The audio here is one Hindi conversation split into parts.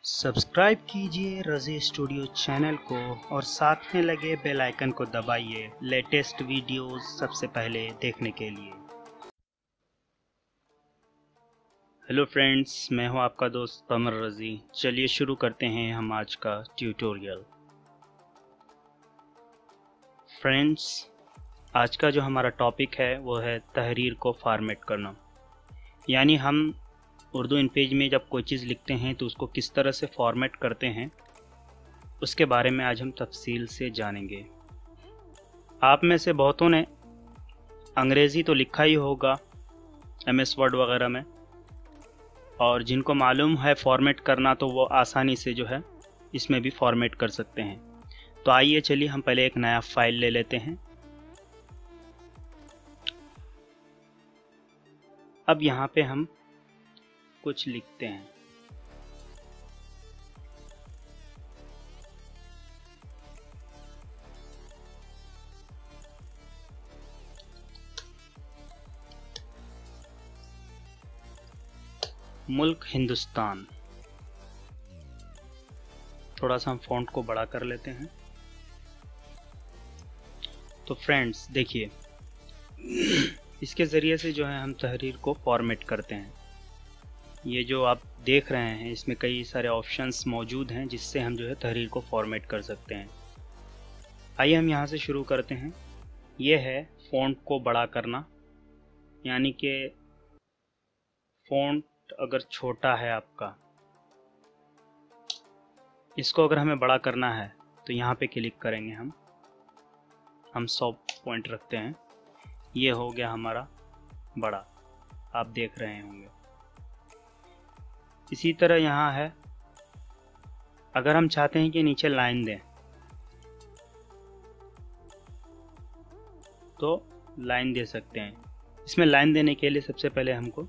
सब्सक्राइब कीजिए रज़ी स्टूडियो चैनल को और साथ में लगे बेल आइकन को दबाइए लेटेस्ट वीडियोस सबसे पहले देखने के लिए। हेलो फ्रेंड्स, मैं हूं आपका दोस्त कमर रज़ी। चलिए शुरू करते हैं हम आज का ट्यूटोरियल। फ्रेंड्स, आज का जो हमारा टॉपिक है वो है तहरीर को फॉर्मेट करना। यानी हम उर्दू इन पेज में जब कोई चीज़ लिखते हैं तो उसको किस तरह से फॉर्मेट करते हैं, उसके बारे में आज हम तफसील से जानेंगे। आप में से बहुतों ने अंग्रेज़ी तो लिखा ही होगा MS वर्ड वगैरह में, और जिनको मालूम है फॉर्मेट करना तो वो आसानी से जो है इसमें भी फॉर्मेट कर सकते हैं। तो आइए चलिए हम पहले एक नया फाइल ले लेते हैं। अब यहाँ पे हम कुछ लिखते हैं। मुल्क हिंदुस्तान। थोड़ा सा हम फ़ॉन्ट को बड़ा कर लेते हैं। तो फ्रेंड्स देखिए, इसके ज़रिए से जो है हम तहरीर को फॉर्मेट करते हैं। ये जो आप देख रहे हैं इसमें कई सारे ऑप्शंस मौजूद हैं जिससे हम जो है तहरीर को फॉर्मेट कर सकते हैं। आइए हम यहाँ से शुरू करते हैं। ये है फ़ॉन्ट को बड़ा करना, यानी कि फ़ॉन्ट अगर छोटा है आपका, इसको अगर हमें बड़ा करना है तो यहाँ पे क्लिक करेंगे हम 100 पॉइंट रखते हैं। ये हो गया हमारा बड़ा, आप देख रहे होंगे। इसी तरह यहाँ है, अगर हम चाहते हैं कि नीचे लाइन दें तो लाइन दे सकते हैं। इसमें लाइन देने के लिए सबसे पहले हमको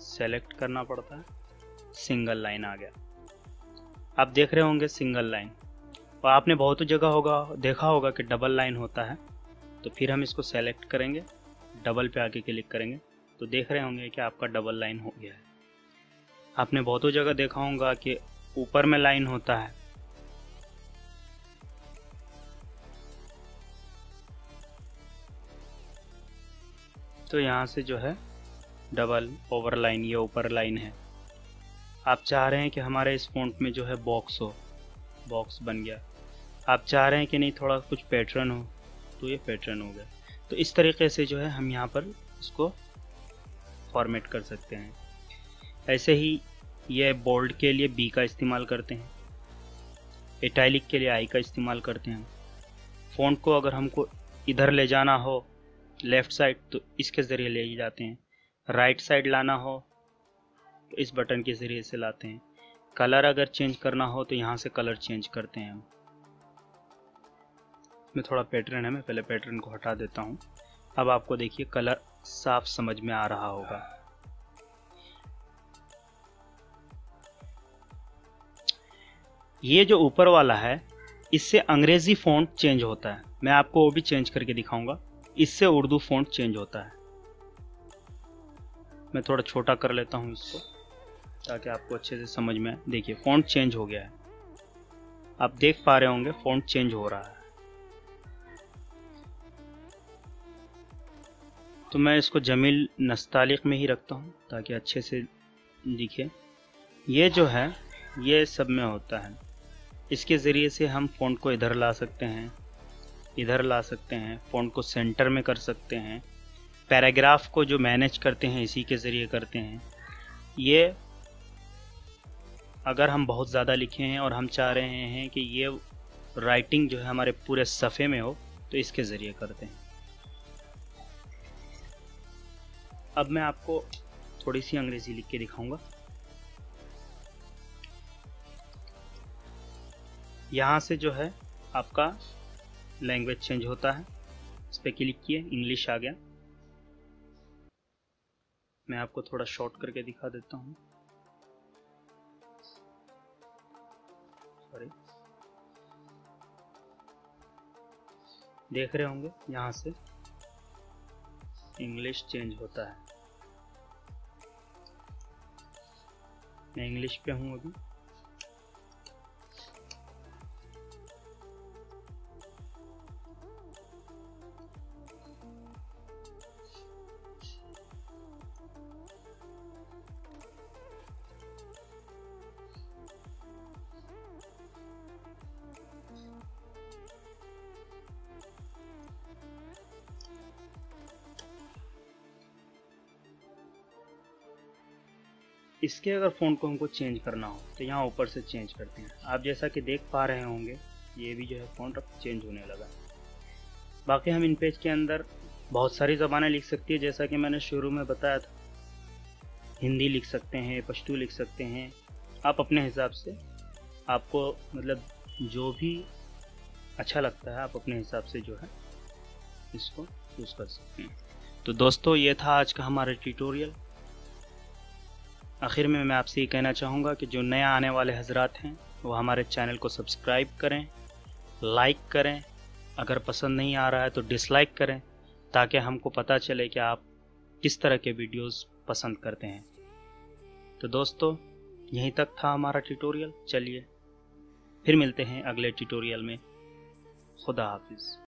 सेलेक्ट करना पड़ता है। सिंगल लाइन आ गया, आप देख रहे होंगे सिंगल लाइन। और आपने बहुत जगह देखा होगा कि डबल लाइन होता है। तो फिर हम इसको सेलेक्ट करेंगे, डबल पे आके क्लिक करेंगे तो देख रहे होंगे कि आपका डबल लाइन हो गया है। आपने बहुतों जगह देखा होगा कि ऊपर में लाइन होता है। तो यहाँ से जो है डबल ओवर लाइन, ये ऊपर लाइन है। आप चाह रहे हैं कि हमारे इस फ़ॉन्ट में जो है बॉक्स हो, बॉक्स बन गया। आप चाह रहे हैं कि नहीं थोड़ा कुछ पैटर्न हो, तो ये पैटर्न हो गया। तो इस तरीके से जो है हम यहाँ पर इसको फॉर्मेट कर सकते हैं। ऐसे ही ये बोल्ड के लिए B का इस्तेमाल करते हैं, इटैलिक के लिए I का इस्तेमाल करते हैं। फ़ॉन्ट को अगर हमको इधर ले जाना हो लेफ़्ट साइड तो इसके ज़रिए ले जाते हैं, राइट साइड लाना हो तो इस बटन के ज़रिए से लाते हैं। कलर अगर चेंज करना हो तो यहाँ से कलर चेंज करते हैं हम। इसमें थोड़ा पैटर्न है, मैं पहले पैटर्न को हटा देता हूँ। अब आपको देखिए कलर साफ समझ में आ रहा होगा। ये जो ऊपर वाला है इससे अंग्रेजी फ़ॉन्ट चेंज होता है। मैं आपको वो भी चेंज करके दिखाऊंगा। इससे उर्दू फ़ॉन्ट चेंज होता है। मैं थोड़ा छोटा कर लेता हूँ इसको ताकि आपको अच्छे से समझ में आए। देखिए फ़ॉन्ट चेंज हो गया है, आप देख पा रहे होंगे फ़ॉन्ट चेंज हो रहा है। तो मैं इसको जमील नस्तालिक में ही रखता हूँ ताकि अच्छे से दिखे। ये जो है ये सब में होता है। इसके ज़रिए से हम फ़ॉन्ट को इधर ला सकते हैं, इधर ला सकते हैं, फ़ॉन्ट को सेंटर में कर सकते हैं। पैराग्राफ को जो मैनेज करते हैं इसी के ज़रिए करते हैं। ये अगर हम बहुत ज़्यादा लिखे हैं और हम चाह रहे हैं कि ये राइटिंग जो है हमारे पूरे सफ़े में हो तो इसके ज़रिए करते हैं। अब मैं आपको थोड़ी सी अंग्रेज़ी लिख के दिखाऊंगा। यहाँ से जो है आपका लैंग्वेज चेंज होता है। इस पर क्लिक किए, इंग्लिश आ गया। मैं आपको थोड़ा शॉर्ट करके दिखा देता हूँ। सॉरी, देख रहे होंगे यहाँ से इंग्लिश चेंज होता है। मैं इंग्लिश पे हूँ अभी। इसके अगर फ़ॉन्ट को हमको चेंज करना हो तो यहाँ ऊपर से चेंज करते हैं। आप जैसा कि देख पा रहे होंगे ये भी जो है फ़ॉन्ट अब चेंज होने लगा। बाकी हम इन पेज के अंदर बहुत सारी ज़बानें लिख सकती है, जैसा कि मैंने शुरू में बताया था। हिंदी लिख सकते हैं, पश्तो लिख सकते हैं, आप अपने हिसाब से, आपको मतलब जो भी अच्छा लगता है आप अपने हिसाब से जो है इसको यूज़ कर सकते हैं। तो दोस्तों ये था आज का हमारा ट्यूटोरियल। आखिर में मैं आपसे ये कहना चाहूँगा कि जो नया आने वाले हजरात हैं वो हमारे चैनल को सब्सक्राइब करें, लाइक करें, अगर पसंद नहीं आ रहा है तो डिसलाइक करें, ताकि हमको पता चले कि आप किस तरह के वीडियोस पसंद करते हैं। तो दोस्तों यहीं तक था हमारा ट्यूटोरियल। चलिए फिर मिलते हैं अगले ट्यूटोरियल में। खुदा हाफिज़।